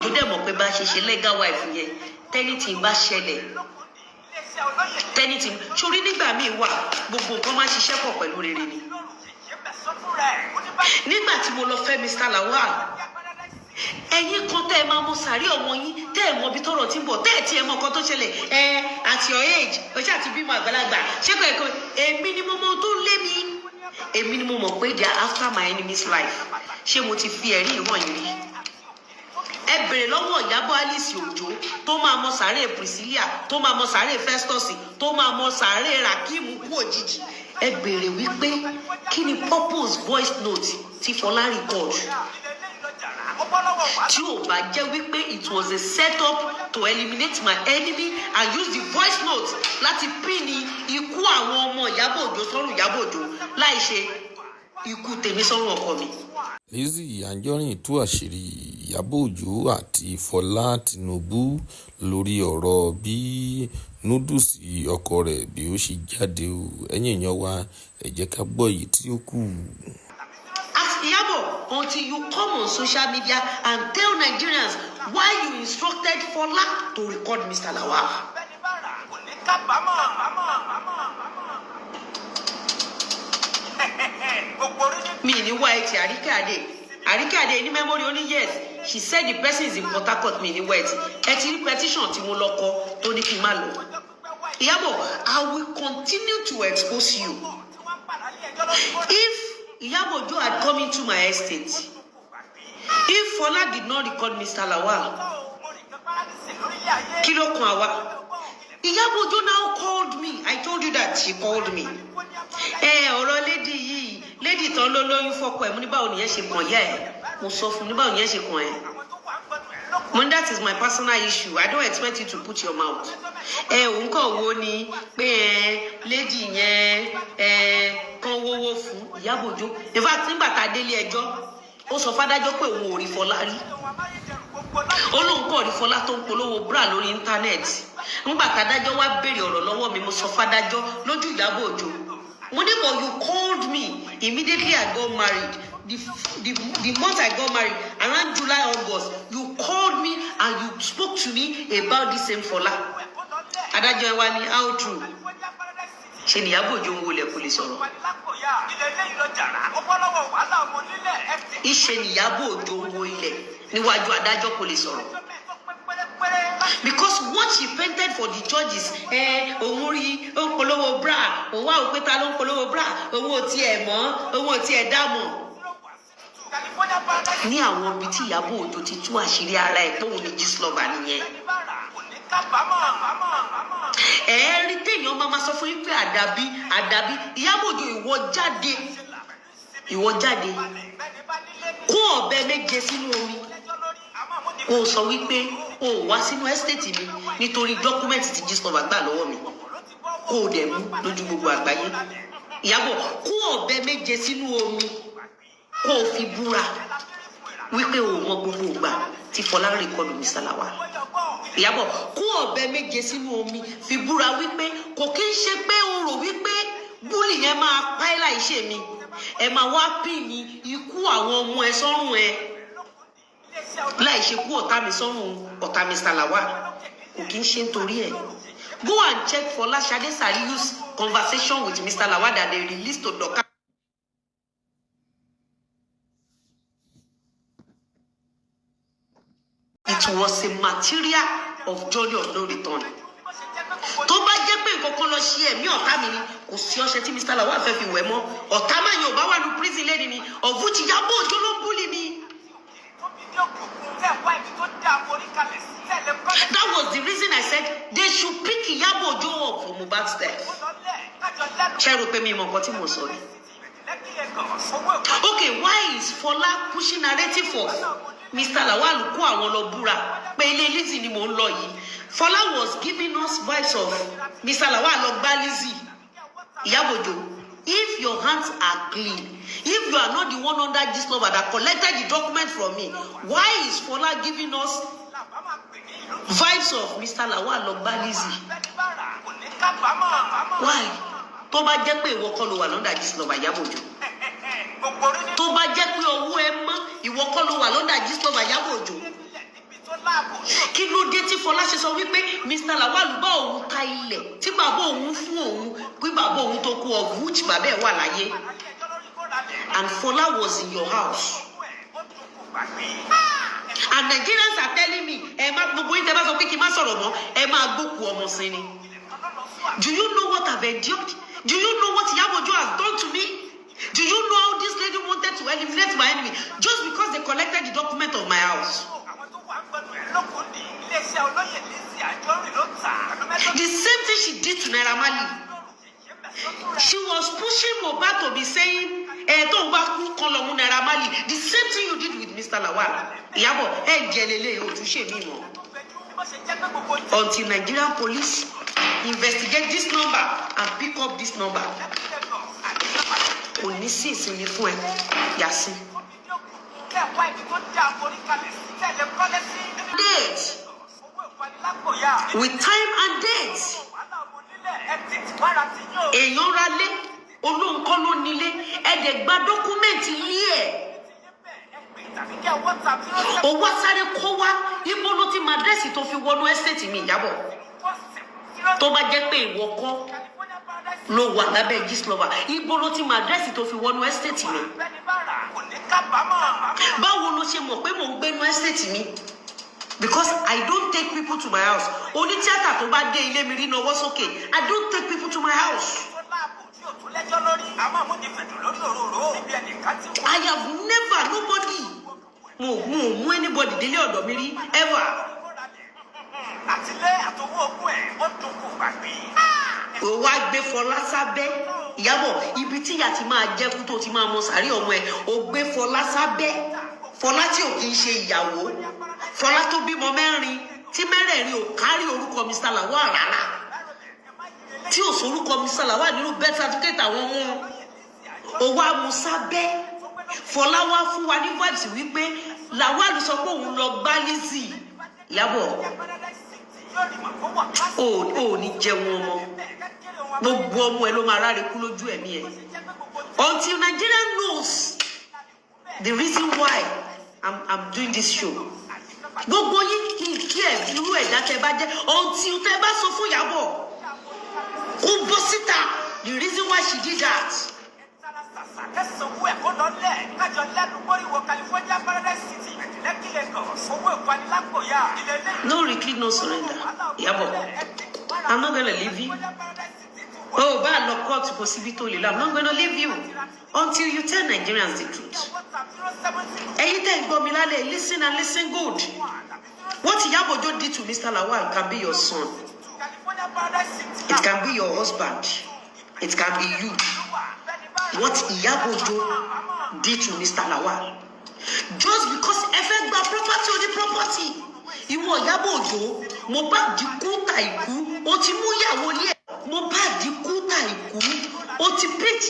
Òjó dẹ̀ mọ̀ pé bá ṣe legal wife yẹn tẹ́nìtì bá ṣẹlẹ̀ tẹ́nìtì sórí nígbà míì wà gbogbo nǹkan máa ń ṣiṣẹ́ pọ̀ pẹ̀lú rere ni. Nígbà tí mo lọ fẹ́ Mr. Lawal ẹ̀yin kan tẹ́ ẹ máa mọ sàárì ọmọ yín tẹ́ ẹ mọ ibi tọ́rọ̀ tí ń bọ̀ tẹ́ ẹ tí ẹ mọ nǹkan tó ṣẹlẹ̀ at your age ọjọ́ àti bímọ àgbàlagbà ṣé kò ẹ̀kọ́ èmi ni mo mọ tó lé mi èmi ni mo mọ̀ pé they are after my enemy's life ṣé mo ti fi ẹ̀rí ìwọ̀n yìí rí. Ẹ bèrè lọ́wọ́ Ìyábọ̀ Alice Òjó tó máa mọ sàárè Priscilla tó máa mọ sàárè Festus tó máa mọ sàárè Rakim kú òjijì ẹ bèrè wípé kí ni purpose voice note tí Fọlá record tí ò bá jẹ́ wípé it was a set up to eliminate my enemy and use the voice note láti pín ní ikú àwọn ọmọ Ìyábọ̀ Òjó sọ́rùn Ìyábọ̀ Òjó láì ṣe ikú tèmi sọ́rùn ọkọ mi. Lizzy Anjorin tú àṣírí Ìyábọ̀ Òjó àti Fọlá Tinubu lórí ọ̀rọ̀ bí núdùsì ọkọ rẹ̀ bí ó ṣe jáde o. Ẹ̀yin èèyàn wa ẹ jẹ́ ká gbọ́ èyí tí ó kù. Ìyábọ̀, until you come on social media and tell Nigerians why you instructed Fola to record Mr. Lawal. Mi ni wá ẹ ti Àríkẹ́ Adé ní memory only yes she said the person is in Port Harcourt mi ni wá ẹ ti rí petition tí mo lọ kọ tó ní kí n má lọ. Ìyábọ̀, I will continue to expose you. If Ìyábọ̀ Òjó had come into my estate, if Fola did not record Mr. Lawal, kí ló kàn àwa? Ìyábọ̀ Òjó now called me. I told you that she called me. Ọ̀rọ̀ lady yìí, lady tán ló lóyún fọ́kọ ẹ̀, mo ní báwo nìyẹn ṣe kàn yá ẹ̀? Mo sọ fún ní báwo nìyẹn ṣe kàn ẹ̀? Mo ní that is my personal issue. I don't expect you to put your mouth. Òun kàn wo ni pé lady yẹn kan wọ́wọ́ fún Ìyábọ̀ Òjó. In fact, nígbà tá a délé ẹjọ́, ó sọ fádájọ́ pé òun ò rí Fọlá rí. Ó lóun kàn rí Fọlá tó ń polówó bra lórí íńtánẹ́ẹ̀tì. Nígbà tá adájọ́ wá béèrè ọ̀rọ̀ lọ́wọ́ mi, mo sọ fádájọ́ lójú Ìyábọ̀ Òjó. Mo ní but you called me immediately I got married. The month I got married, around July, August, you called me and you spoke to me about the same Fola. Adájọ́ ẹ wá ní how true. Ṣé ni Ìyábọ̀ Òjó ń wọlé kò lè sọ̀rọ̀? Ìṣe ni Ìyábọ̀ Òjó ń wo ilẹ̀ níwájú adájọ́ kò lè sọ̀rọ̀. Because what she painted for the judges, òun rí ó ń polówó bra, òun wá òpé ta ló ń polówó bra, owó tí ẹ mọ̀, owó tí ẹ dá mọ̀. Ní àwọn ibi tí Ìyábọ̀ Òjó ti tú àṣírí ara ẹ̀ pé òun ni Gistlover nìyẹn. Rí téèyàn máa sọ fún yín pé àdàbí Ìyábọ̀ Òjó ìwọ jáde kó ọ̀bẹ méje sínú omi kó sọ wípé o wá sínú ẹ́stéètì mi nítorí dọ́kúmẹ́ǹtì tí Gistlover gbà lọ́wọ́ mi kó o dẹ̀ mú lójú gbogbo àgbáyé. Ìyábọ̀, kó ọ̀bẹ méje sínú omi kó o fi búra wípé o mọ gbogbo ìgbà tí Fọlá rìkọ́dù Mr. Lawal. Ìyábọ̀, kó ọ̀bẹ méje sínú omi fi búra wípé kò kí ń ṣe pé o rò wípé búlì yẹn máa pa ẹ́ láìṣe mi ẹ máa wá pín ní ikú àwọn ọmọ ẹ sọ́rùn ẹ láì ṣe kú ọ̀tá mi sọ́rùn ọ̀tá Mr. Lawal kò kí ń ṣe nítorí ẹ̀. Go and check Fola Shade Sariyu's conversation with Mr. Lawal that they released to Doka. It was a material of journey of no return. Tó bá jẹ́ pé nǹkan kan lọ ṣe ẹ̀mí ọ̀tá mi ni kò sí ọṣẹ tí Mr. Lawal fẹ́ fi wẹ̀ mọ́ ọ̀tá máa yan ò bá wà ní prison lẹ́ni ni ọ̀fun ti Ìyábọ̀ Òjó ló ń búlì mi. That was the reason I said they should pick Ìyábọ̀ Òjó up for Mohbad's death. Ṣé rò pé mi mọ nǹkan tí mo sọ ni? Okay, why is Fola pushing narrative for Mr. Lawal kó àwọn lọ búra pé ilé Lizzy ni mò ń lọ yìí? Fola was giving us vibes of Mr. Lawal lọ gbá Lizzy. Ìyábọ̀ Òjó, if your hands are clean, if you are not the one under Gistlover that collected the document from me, why is Fola giving us vibes of Mr. Lawal lọ gbá Lizzy? Why? Tó bá jẹ́ pé ìwọ kọ́ ló wà lọ́ndà Gistlover Ìyábọ̀ Òjó. Tó bá jẹ́ pé owó ẹ mọ́ ìwọ kọ́ ló wà lọ́ndà Gistlover Ìyábọ̀ Òjó. kí ló dé tí Fọlá ṣe sọ wípé Mr. Lawal bá òun ta ilẹ̀ tí bàbá òun fún òun pé bàbá òun tó kú of which bàbá ẹ̀ wà láyé and Fọlá was in your house and Nigerians are telling me ẹ má gbogbo yín tẹ́ bá sọ pé kí n má sọ̀rọ̀ mọ́ ẹ máa gbókù ọmọ sí ni. Do you know what I've endured? Do you know what IYABO OJO has done to me? Do you know how this lady wanted to eliminate my enemy just because they collected the document of my house? The same thing she did to Naira Marley. She was pushing Mohbad to be saying, don't back who call on Naira Marley. The same thing you did with Mr. Lawal. IYABO, until Nigerian police investigate this number and pick up this number. Date. With time and date. Èèyàn ra lé, olóńkọ́ ló nílé, ẹ̀dẹ̀ gba dọ́kúmẹ̀ntì ilé ẹ̀. Owó sáré kó wá, ibo ló ti máa dẹ́sì tó fi wọnú ẹ́stéètì mi Ìyábọ̀. Tó bá jẹ́ pé ìwọ kọ́ ló wà lábẹ́ Gíslọ́wà, ibo ló ti máa dẹ́sì tó fi wọnú ẹ́stéètì mi. Báwo ló ṣe mọ̀ pé mò ń gbénú ẹ́stéètì mi? Because I don't take people to my house. Only theater to bad day ile mi ri nowo sókè. I don't take people to my house. I have never nobody mo anybody délé ọ̀dọ̀ mi rí ever. O wá gbé Fọlá sábẹ́ Ìyábọ̀ ibi tí ìyá ti máa jẹ kú tó ti máa mọ sàrí ọmọ ẹ̀ o gbé Fọlá sábẹ́ Fọlá tí ò kì í ṣe ìyàwó Fọlá tó bímọ mẹ́rin tí mẹ́rẹ̀ẹ̀rin ò kárí orúkọ Mr. Lawal rárá tí ò sorúkọ Mr. Lawal nínú birth certificate àwọn wọn ò wá mú sábẹ́ Fọlá wá fún wa ní vibes wípé Lawal sọ pé òun lọ gbá Lizzy Ìyábọ̀ ò ní jẹun ọmọ gbogbo ọmọ ẹ ló máa ráre kú lójú ẹ̀mí ẹ̀ until Nigeria knows the reason why I'm doing this show. Gbogbo yín kí ẹ irú ẹ̀dá tẹ́ bá jẹ́ until tẹ́ bá sọ fún Ìyábọ̀ kó bọ́ síta the reason why she did that. No retreat, no surrender. Ìyábọ̀, I'm not gonna leave you. Oh, bad luck, court to possibility. I'm not gonna leave you until you tell Nigerians the truth. Listen and listen good. What IYABO OJO did to Mr. Lawal can be your son. It can be your husband. It can be you. What IYABO OJO did to Mr. Lawal. Just because effect the property or the property. Ìwọ IYABO OJO, Mohbad di kú ta ikú, ó ti mú ìyàwó ilé. Mohbad di kú ta ikú, ó ti preach.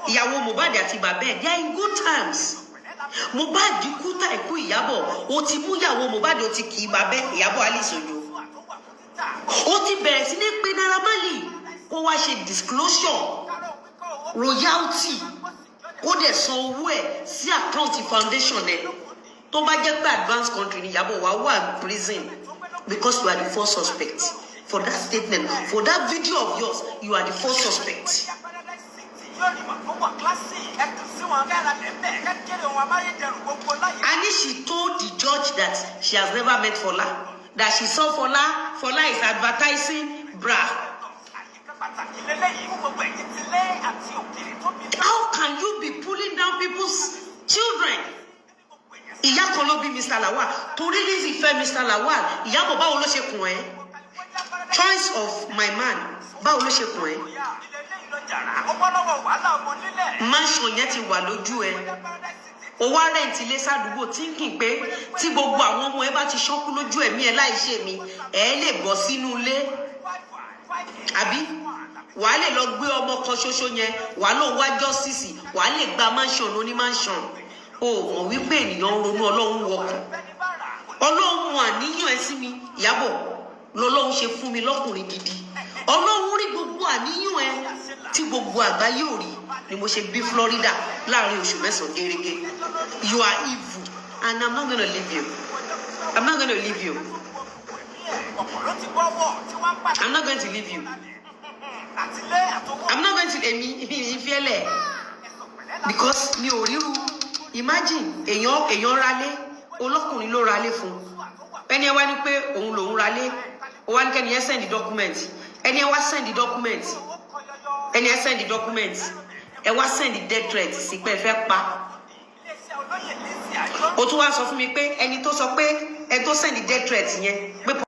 Ìyàwó Mohbad àti bàbá ẹ̀, they are in good terms. Mohbad di kú ta ikú Ìyábọ̀, ó ti mú ìyàwó Mohbad ó ti kì í bàbá Ìyábọ̀ Alice Ojo. Ó ti bẹ̀rẹ̀ sí ní pé Naira Marley kó wá ṣe disclosure royalty kó dẹ̀ san owó ẹ̀ sí account foundation ẹ̀. Tó bá jẹ́ pé advanced country ni Ìyábọ̀ wá wà prison because you are the first suspect for that statement, for that video of yours, you are the first suspect. And she told the judge that she has never met Fola, that she saw Fola is advertising bra. How can you be pulling down people's children? Ìyá kan ló bí Mr. Lawal, torí Lizzy fẹ́ Mr. Lawal, Ìyábọ̀ báwo ló ṣe kùn ẹ́? Choice of my man, báwo ló ṣe kùn ẹ́? Mansion yẹn ti wà lójú ẹ. O wá rẹ̀ǹtì ilé sádùúgbò thinking pé tí gbogbo àwọn ọmọ ẹ bá ti ṣọ́kú lójú ẹ̀mí ẹ láì ṣe mi, ẹ lè bọ́ sínú ilé. Àbí wàá lè lọ gbé ọmọ kan ṣoṣo yẹn, wàá lọ wá justice, wàá lè gba mansion lóní mansion. O mọ̀ wípé ènìyàn ronú Ọlọ́run wọkàn. Ọlọ́run mọ àníyàn ẹ sí mi, Ìyábọ̀, lọ́lọ́run ṣe fún mi lọ́kùnrin gidi. Ọlọ́run rí gbogbo àníyàn ẹ tí gbogbo àgbáyé ò rí ni mo ṣe bí Florida láàrin oṣù 9 gẹ́gẹ́. You are evil and I'm not gonna leave you. I'm not going to leave you. I'm not going to leave you. I'm not going to leave because mi ò ríru. Imagine èèyàn ralé olókùnrin ló ralé fún. Ẹni ẹ wá ní pé òun lòun ralé. Ó wá ní kẹ́ni ẹ send the document. Ẹni ẹ wá send the document. Ẹni ẹ send the document. Ẹ wá send the death threat sí pé ẹ fẹ́ pa. Ó tún wá sọ fún mi pé ẹni tó sọ pé ẹ tó send the death threat yẹn pé